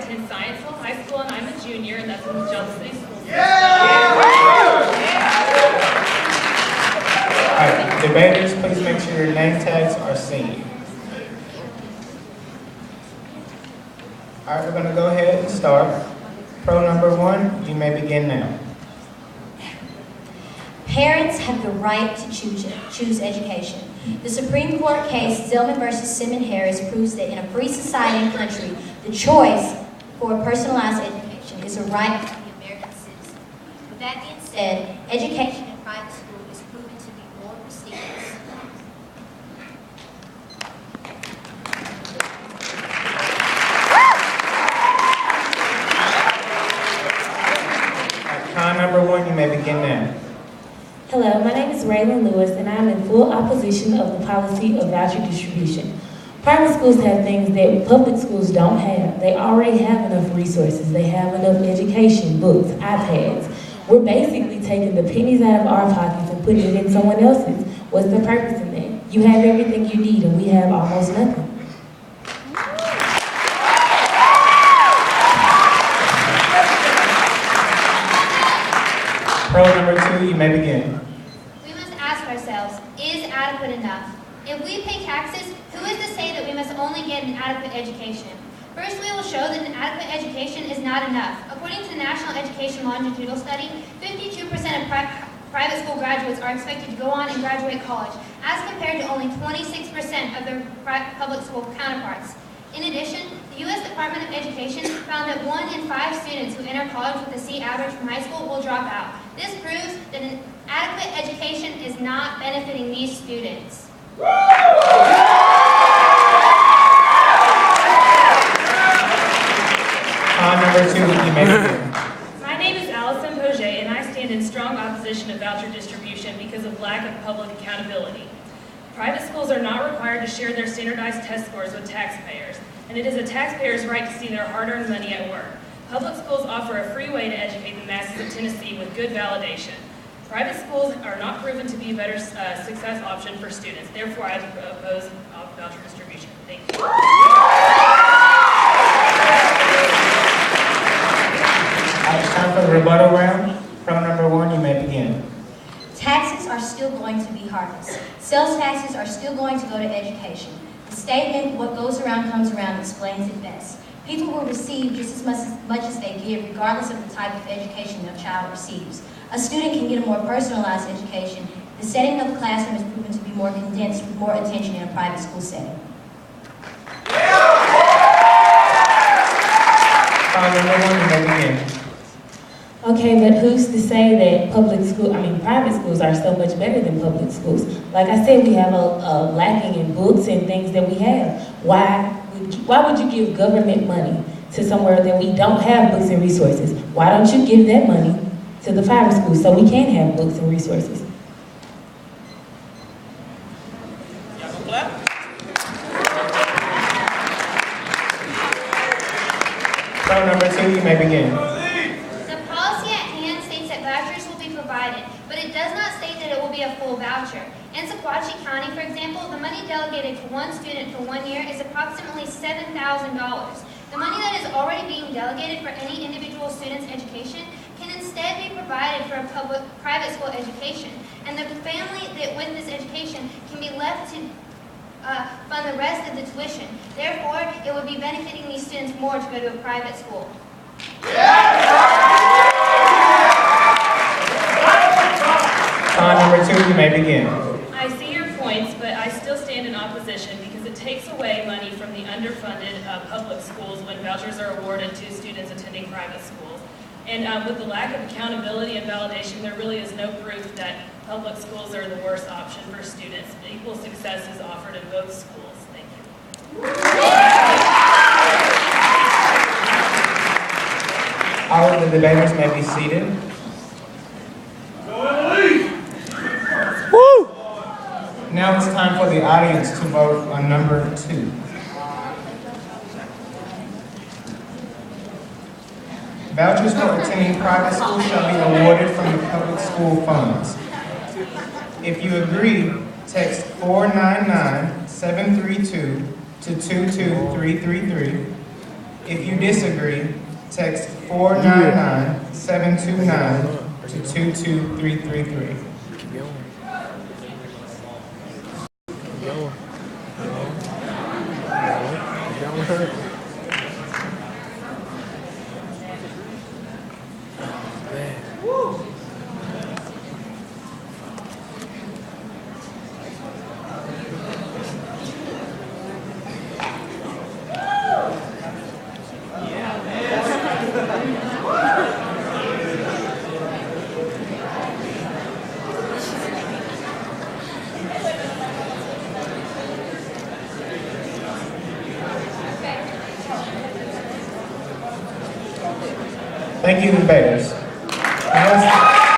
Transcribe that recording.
attend Scienceville High School, and I'm a junior, and that's in the Johnson City School System. All right, debaters, please make sure your name tags are seen. All right, we're going to go ahead and start. Pro number 1, you may begin now. Parents have the right to choose education. The Supreme Court case Zellman versus Simmons Harris proves that in a free society and country, the choice for personalized education is a right of the American citizen. With that being said, education in private school is proven to be more prestigious. Con number 1, you may begin now. Hello, my name is Raylan Lewis, and I am in full opposition of the policy of voucher distribution. Private schools have things that public schools don't have. They already have enough resources. They have enough education, books, iPads. We're basically taking the pennies out of our pockets and putting it in someone else's. What's the purpose in that? You have everything you need, and we have almost nothing. Pro number 2, you may begin. We must ask ourselves, is adequate enough? If we pay taxes, who is to say that we must only get an adequate education? First, we will show that an adequate education is not enough. According to the National Education Longitudinal Study, 52% of private school graduates are expected to go on and graduate college, as compared to only 26% of their public school counterparts. In addition, the U.S. Department of Education found that 1 in 5 students who enter college with a C average from high school will drop out. This proves that an adequate education is not benefiting these students. Number 2, you may begin. My name is Allison Poget, and I stand in strong opposition of voucher distribution because of lack of public accountability. Private schools are not required to share their standardized test scores with taxpayers, and it is a taxpayer's right to see their hard-earned money at work. Public schools offer a free way to educate the masses of Tennessee with good validation. Private schools are not proven to be a better success option for students. Therefore, I oppose voucher distribution. Thank you. It's time for the rebuttal round. Pro number 1, you may begin. Taxes are still going to be harvested. Sales taxes are still going to go to education. The statement, what goes around comes around, explains it best. People will receive just as much as they give, regardless of the type of education their child receives. A student can get a more personalized education. The setting of the classroom is proven to be more condensed with more attention in a private school setting. Number 1, you may begin. Okay, but who's to say that private schools are so much better than public schools? Like I said, we have a lacking in books and things that we have. Why would you give government money to somewhere that we don't have books and resources? Why don't you give that money to the private schools so we can have books and resources? Pro number 2, you may begin. The policy at hand states that vouchers will be provided, but it does not state that it will be a full voucher. In Sequatchie County, for example, the money delegated to one student for 1 year is approximately $7,000. The money that is already being delegated for any individual student's education can instead be provided for a private school education, and the family that with this education can be left to fund the rest of the tuition. Therefore, it would be benefiting these students more to go to a private school. Number 2, you may begin. I see your points, but I still stand in opposition because it takes away money from the underfunded public schools when vouchers are awarded to students attending private schools. And with the lack of accountability and validation, there really is no proof that public schools are the worst option for students. Equal success is offered in both schools. Thank you. All of the debaters may be seated. Woo! Now it's time for the audience to vote on number 2. Vouchers for attending private school shall be awarded from the public school funds. If you agree, text 499-732 to 22333. If you disagree, text 499-729 to 22333. Keep going. Keep going. Keep going. Man. Thank you, debaters. Now let's